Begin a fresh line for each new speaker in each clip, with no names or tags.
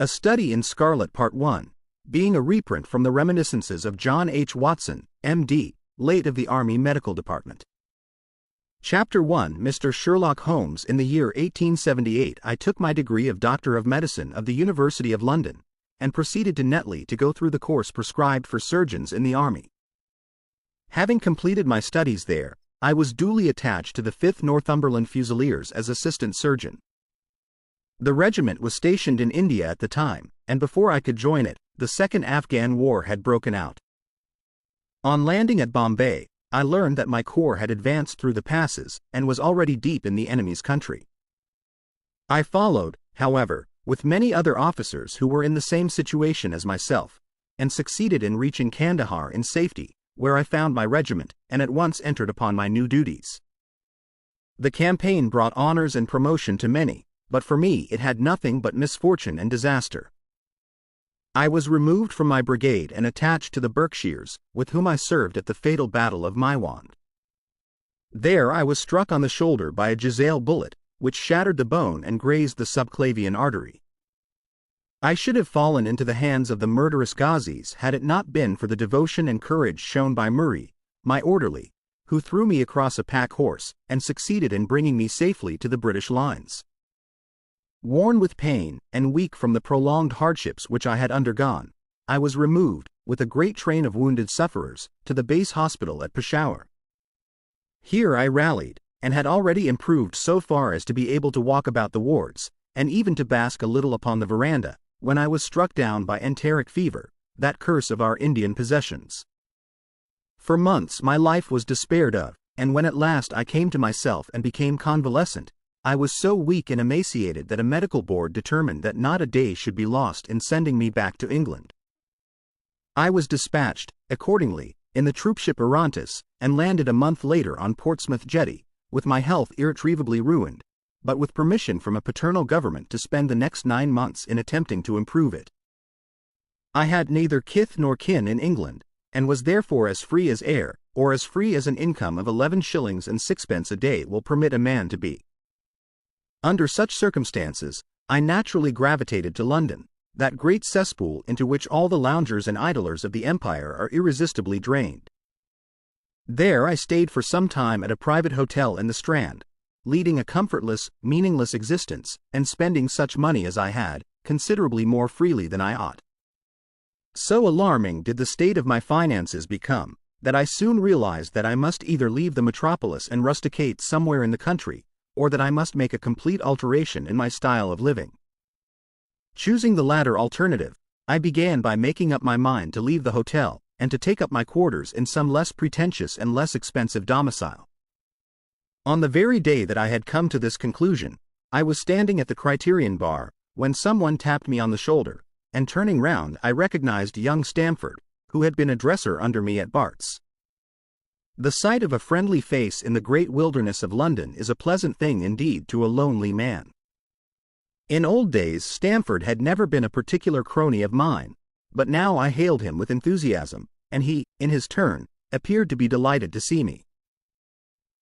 A Study in Scarlet Part 1, being a reprint from the reminiscences of John H. Watson, M.D., late of the Army Medical Department. Chapter 1. Mr. Sherlock Holmes. In the year 1878 I took my degree of Doctor of Medicine of the University of London, and proceeded to Netley to go through the course prescribed for surgeons in the Army. Having completed my studies there, I was duly attached to the 5th Northumberland Fusiliers as assistant surgeon. The regiment was stationed in India at the time, and before I could join it, the Second Afghan War had broken out. On landing at Bombay, I learned that my corps had advanced through the passes and was already deep in the enemy's country. I followed, however, with many other officers who were in the same situation as myself, and succeeded in reaching Kandahar in safety, where I found my regiment and at once entered upon my new duties. The campaign brought honors and promotion to many, but for me it had nothing but misfortune and disaster. I was removed from my brigade and attached to the Berkshires, with whom I served at the fatal Battle of Maiwand. There I was struck on the shoulder by a jezail bullet, which shattered the bone and grazed the subclavian artery. I should have fallen into the hands of the murderous Ghazis had it not been for the devotion and courage shown by Murray, my orderly, who threw me across a pack horse and succeeded in bringing me safely to the British lines. Worn with pain and weak from the prolonged hardships which I had undergone, I was removed, with a great train of wounded sufferers, to the base hospital at Peshawar. Here I rallied, and had already improved so far as to be able to walk about the wards, and even to bask a little upon the veranda, when I was struck down by enteric fever, that curse of our Indian possessions. For months my life was despaired of, and when at last I came to myself and became convalescent, I was so weak and emaciated that a medical board determined that not a day should be lost in sending me back to England. I was dispatched, accordingly, in the troopship Orontes, and landed a month later on Portsmouth jetty, with my health irretrievably ruined, but with permission from a paternal government to spend the next 9 months in attempting to improve it. I had neither kith nor kin in England, and was therefore as free as air, or as free as an income of 11 shillings and sixpence a day will permit a man to be. Under such circumstances, I naturally gravitated to London, that great cesspool into which all the loungers and idlers of the empire are irresistibly drained. There I stayed for some time at a private hotel in the Strand, leading a comfortless, meaningless existence, and spending such money as I had, considerably more freely than I ought. So alarming did the state of my finances become, that I soon realized that I must either leave the metropolis and rusticate somewhere in the country, or that I must make a complete alteration in my style of living. Choosing the latter alternative, I began by making up my mind to leave the hotel, and to take up my quarters in some less pretentious and less expensive domicile. On the very day that I had come to this conclusion, I was standing at the Criterion bar, when someone tapped me on the shoulder, and turning round I recognized young Stamford, who had been a dresser under me at Bart's. The sight of a friendly face in the great wilderness of London is a pleasant thing indeed to a lonely man. In old days Stamford had never been a particular crony of mine, but now I hailed him with enthusiasm, and he, in his turn, appeared to be delighted to see me.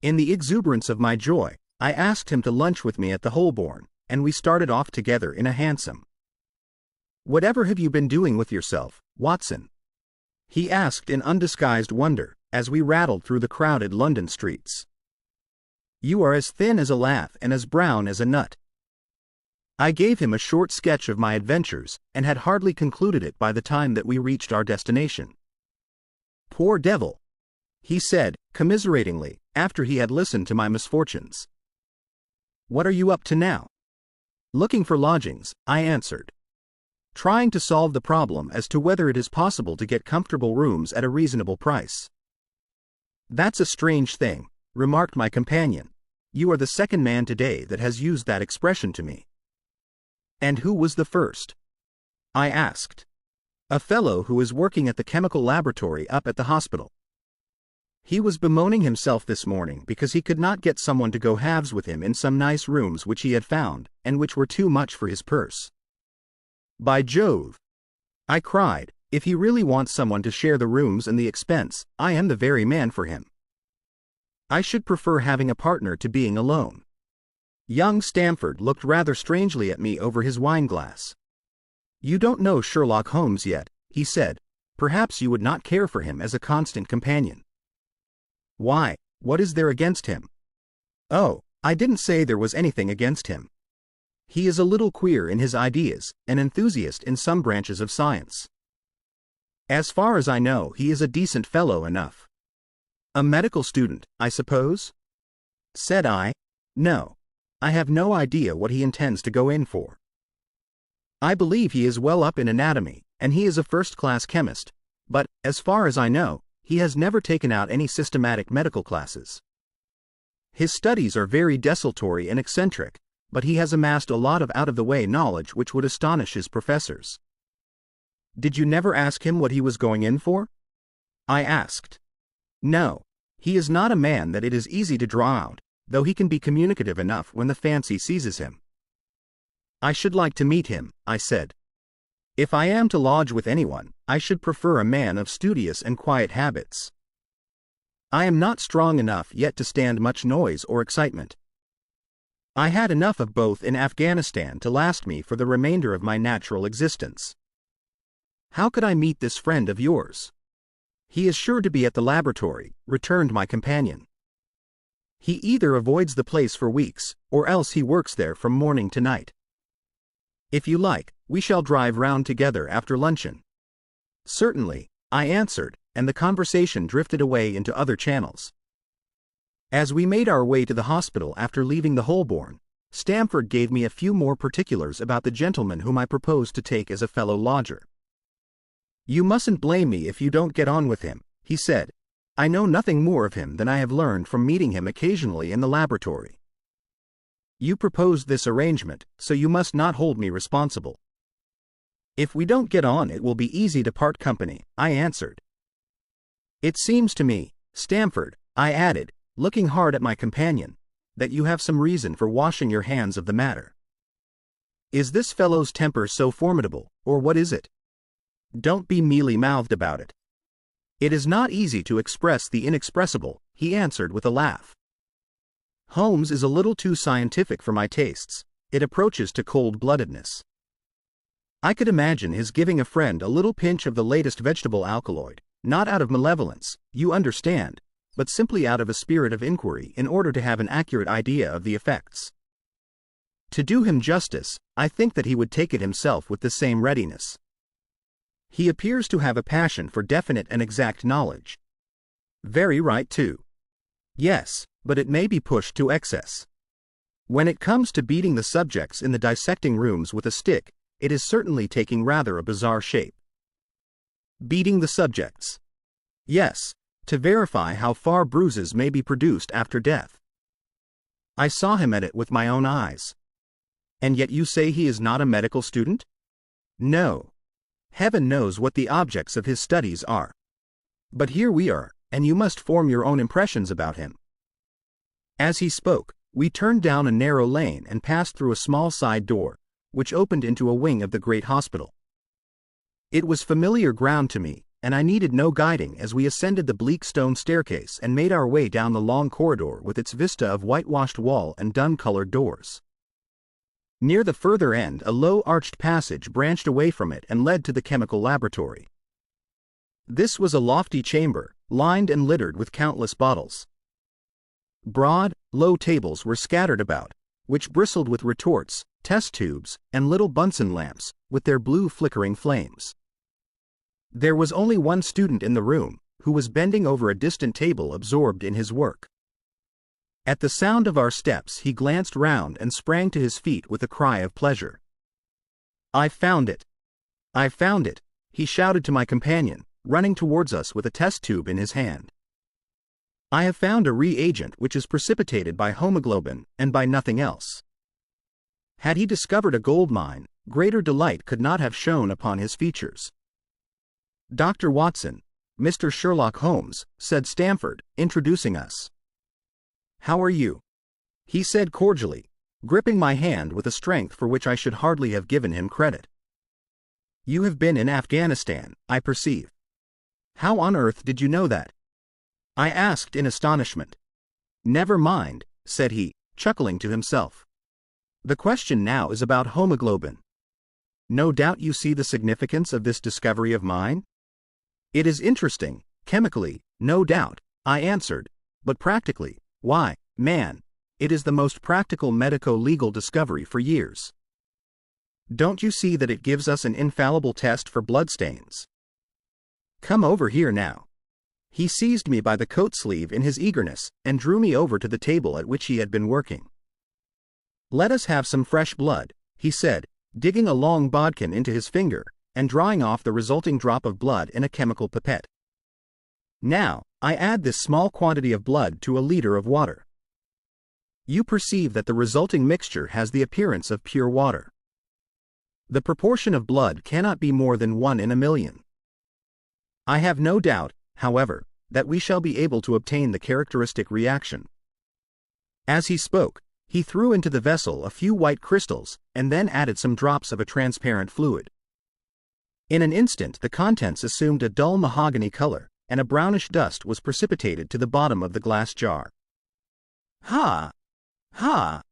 In the exuberance of my joy, I asked him to lunch with me at the Holborn, and we started off together in a hansom. "Whatever have you been doing with yourself, Watson?" he asked in undisguised wonder, as we rattled through the crowded London streets. "You are as thin as a lath and as brown as a nut." I gave him a short sketch of my adventures, and had hardly concluded it by the time that we reached our destination. "Poor devil!" he said, commiseratingly, after he had listened to my misfortunes. "What are you up to now?" "Looking for lodgings," I answered. "Trying to solve the problem as to whether it is possible to get comfortable rooms at a reasonable price." "That's a strange thing," remarked my companion. "You are the second man today that has used that expression to me." "And who was the first?" I asked. "A fellow who is working at the chemical laboratory up at the hospital. He was bemoaning himself this morning because he could not get someone to go halves with him in some nice rooms which he had found, and which were too much for his purse." "By Jove!" I cried, "if he really wants someone to share the rooms and the expense, I am the very man for him. I should prefer having a partner to being alone." Young Stamford looked rather strangely at me over his wine-glass. You don't know Sherlock Holmes yet, he said. Perhaps you would not care for him as a constant companion. Why, what is there against him? Oh, I didn't say there was anything against him. He is a little queer in his ideas, an enthusiast in some branches of science. As far as I know, he is a decent fellow enough. A medical student, I suppose? Said I. No. I have no idea what he intends to go in for. I believe he is well up in anatomy, and he is a first-class chemist, but, as far as I know, he has never taken out any systematic medical classes. His studies are very desultory and eccentric, but he has amassed a lot of out-of-the-way knowledge which would astonish his professors. Did you never ask him what he was going in for? I asked. No, he is not a man that it is easy to draw out, though he can be communicative enough when the fancy seizes him. I should like to meet him, I said. If I am to lodge with anyone, I should prefer a man of studious and quiet habits. I am not strong enough yet to stand much noise or excitement. I had enough of both in Afghanistan to last me for the remainder of my natural existence. How could I meet this friend of yours? He is sure to be at the laboratory, returned my companion. He either avoids the place for weeks, or else he works there from morning to night. If you like, we shall drive round together after luncheon. Certainly, I answered, and the conversation drifted away into other channels. As we made our way to the hospital after leaving the Holborn, Stamford gave me a few more particulars about the gentleman whom I proposed to take as a fellow lodger. You mustn't blame me if you don't get on with him, he said. I know nothing more of him than I have learned from meeting him occasionally in the laboratory. You proposed this arrangement, so you must not hold me responsible. If we don't get on, it will be easy to part company, I answered. It seems to me, Stamford, I added, looking hard at my companion, that you have some reason for washing your hands of the matter. Is this fellow's temper so formidable, or what is it? Don't be mealy-mouthed about it. It is not easy to express the inexpressible, he answered with a laugh. Holmes is a little too scientific for my tastes. It approaches to cold-bloodedness. I could imagine his giving a friend a little pinch of the latest vegetable alkaloid, not out of malevolence, you understand, but simply out of a spirit of inquiry in order to have an accurate idea of the effects. To do him justice, I think that he would take it himself with the same readiness. He appears to have a passion for definite and exact knowledge. Very right too. Yes, but it may be pushed to excess. When it comes to beating the subjects in the dissecting rooms with a stick, it is certainly taking rather a bizarre shape. Beating the subjects. Yes, to verify how far bruises may be produced after death. I saw him at it with my own eyes. And yet you say he is not a medical student? No. Heaven knows what the objects of his studies are. But here we are, and you must form your own impressions about him. As he spoke, we turned down a narrow lane and passed through a small side door, which opened into a wing of the great hospital. It was familiar ground to me, and I needed no guiding as we ascended the bleak stone staircase and made our way down the long corridor with its vista of whitewashed wall and dun-colored doors. Near the further end, a low arched passage branched away from it and led to the chemical laboratory. This was a lofty chamber, lined and littered with countless bottles. Broad, low tables were scattered about, which bristled with retorts, test tubes, and little Bunsen lamps, with their blue flickering flames. There was only one student in the room, who was bending over a distant table absorbed in his work. At the sound of our steps he glanced round and sprang to his feet with a cry of pleasure. I found it! I found it! He shouted to my companion, running towards us with a test tube in his hand. I have found a reagent which is precipitated by hemoglobin and by nothing else. Had he discovered a gold mine, greater delight could not have shone upon his features. Dr. Watson, Mr. Sherlock Holmes, said Stamford, introducing us. How are you? He said cordially, gripping my hand with a strength for which I should hardly have given him credit. You have been in Afghanistan, I perceive. How on earth did you know that? I asked in astonishment. Never mind, said he, chuckling to himself. The question now is about hemoglobin. No doubt you see the significance of this discovery of mine? It is interesting, chemically, no doubt, I answered, but practically, why, man, it is the most practical medico-legal discovery for years. Don't you see that it gives us an infallible test for bloodstains? Come over here now. He seized me by the coat sleeve in his eagerness and drew me over to the table at which he had been working. Let us have some fresh blood, he said, digging a long bodkin into his finger and drawing off the resulting drop of blood in a chemical pipette. Now, I add this small quantity of blood to a liter of water. You perceive that the resulting mixture has the appearance of pure water. The proportion of blood cannot be more than 1 in a million. I have no doubt, however, that we shall be able to obtain the characteristic reaction. As he spoke, he threw into the vessel a few white crystals and then added some drops of a transparent fluid. In an instant the contents assumed a dull mahogany color, and a brownish dust was precipitated to the bottom of the glass jar. "Ha! Ha!"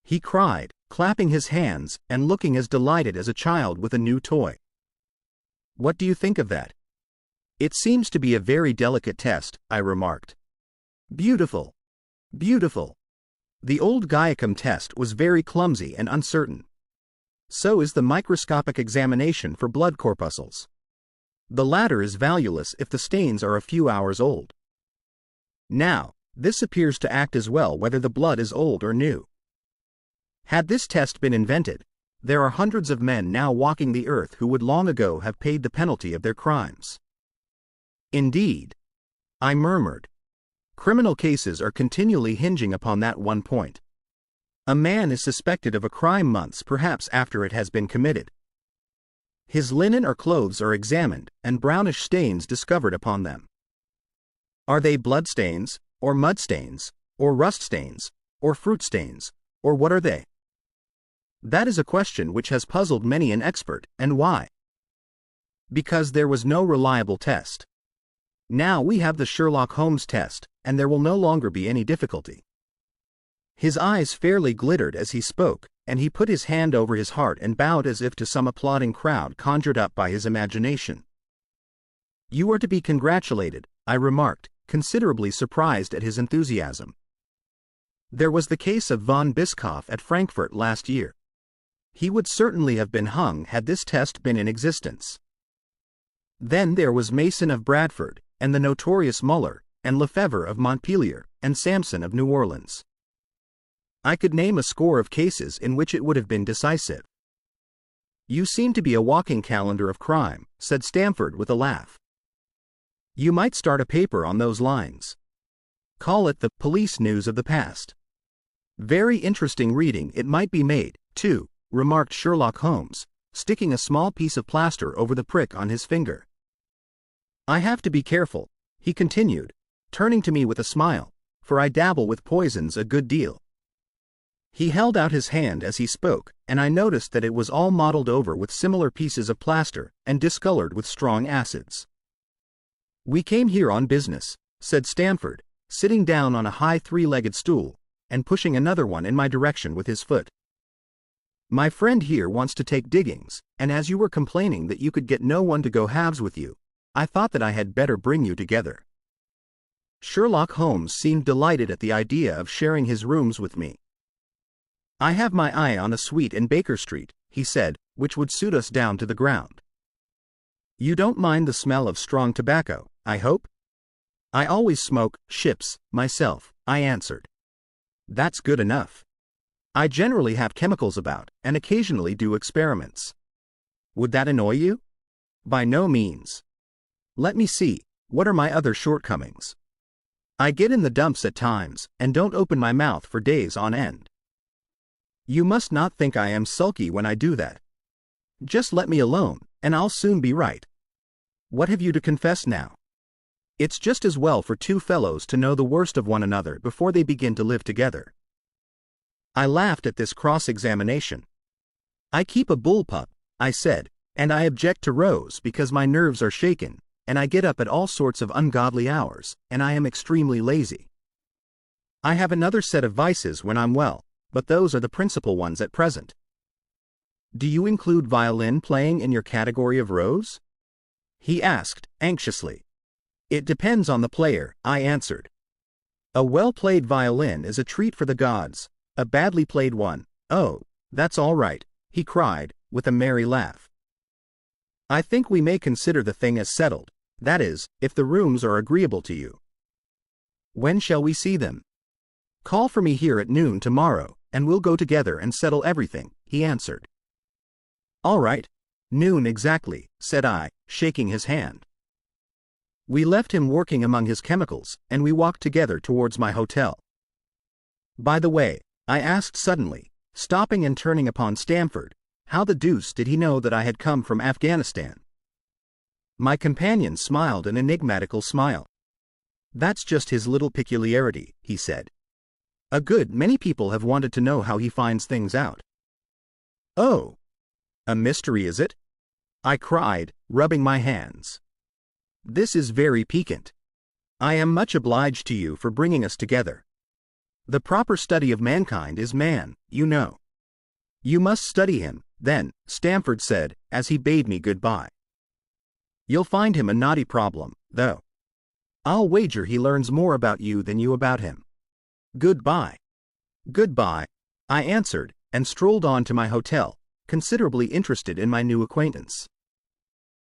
he cried, clapping his hands and looking as delighted as a child with a new toy. What do you think of that? It seems to be a very delicate test, I remarked. Beautiful. Beautiful. The old Guiacum test was very clumsy and uncertain. So is the microscopic examination for blood corpuscles. The latter is valueless if the stains are a few hours old. Now, this appears to act as well whether the blood is old or new. Had this test been invented, there are hundreds of men now walking the earth who would long ago have paid the penalty of their crimes. Indeed, I murmured. Criminal cases are continually hinging upon that one point. A man is suspected of a crime months perhaps after it has been committed. His linen or clothes are examined and brownish stains discovered upon them. Are they blood stains, or mud stains, or rust stains, or fruit stains, or what are they? That is a question which has puzzled many an expert, and why? Because there was no reliable test. Now we have the Sherlock Holmes test, and there will no longer be any difficulty. His eyes fairly glittered as he spoke, and he put his hand over his heart and bowed as if to some applauding crowd conjured up by his imagination. You are to be congratulated, I remarked, considerably surprised at his enthusiasm. There was the case of von Bischoff at Frankfurt last year. He would certainly have been hung had this test been in existence. Then there was Mason of Bradford, and the notorious Muller, and Lefebvre of Montpellier, and Samson of New Orleans. I could name a score of cases in which it would have been decisive. You seem to be a walking calendar of crime, said Stamford with a laugh. You might start a paper on those lines. Call it the police news of the past. Very interesting reading it might be made, too, remarked Sherlock Holmes, sticking a small piece of plaster over the prick on his finger. I have to be careful, he continued, turning to me with a smile, for I dabble with poisons a good deal. He held out his hand as he spoke, and I noticed that it was all mottled over with similar pieces of plaster and discolored with strong acids. We came here on business, said Stamford, sitting down on a high three-legged stool, and pushing another one in my direction with his foot. My friend here wants to take diggings, and as you were complaining that you could get no one to go halves with you, I thought that I had better bring you together. Sherlock Holmes seemed delighted at the idea of sharing his rooms with me. I have my eye on a suite in Baker Street, he said, which would suit us down to the ground. You don't mind the smell of strong tobacco, I hope? I always smoke ships, myself, I answered. That's good enough. I generally have chemicals about, and occasionally do experiments. Would that annoy you? By no means. Let me see, what are my other shortcomings? I get in the dumps at times, and don't open my mouth for days on end. You must not think I am sulky when I do that. Just let me alone, and I'll soon be right. What have you to confess now? It's just as well for two fellows to know the worst of one another before they begin to live together. I laughed at this cross-examination. I keep a bullpup, I said, and I object to rows because my nerves are shaken, and I get up at all sorts of ungodly hours, and I am extremely lazy. I have another set of vices when I'm well, but those are the principal ones at present. Do you include violin playing in your category of rows? He asked, anxiously. It depends on the player, I answered. A well-played violin is a treat for the gods, a badly played one, oh, that's all right, he cried, with a merry laugh. I think we may consider the thing as settled, that is, if the rooms are agreeable to you. When shall we see them? Call for me here at noon tomorrow, and we'll go together and settle everything, he answered. All right, noon exactly, said I, shaking his hand. We left him working among his chemicals, and we walked together towards my hotel. By the way, I asked suddenly, stopping and turning upon Stamford, how the deuce did he know that I had come from Afghanistan? My companion smiled an enigmatical smile. That's just his little peculiarity, he said. A good many people have wanted to know how he finds things out. Oh, a mystery is it? I cried, rubbing my hands. This is very piquant. I am much obliged to you for bringing us together. The proper study of mankind is man, you know. You must study him, then, Stamford said, as he bade me goodbye. You'll find him a knotty problem, though. I'll wager he learns more about you than you about him. Goodbye. Goodbye, I answered, and strolled on to my hotel, considerably interested in my new acquaintance.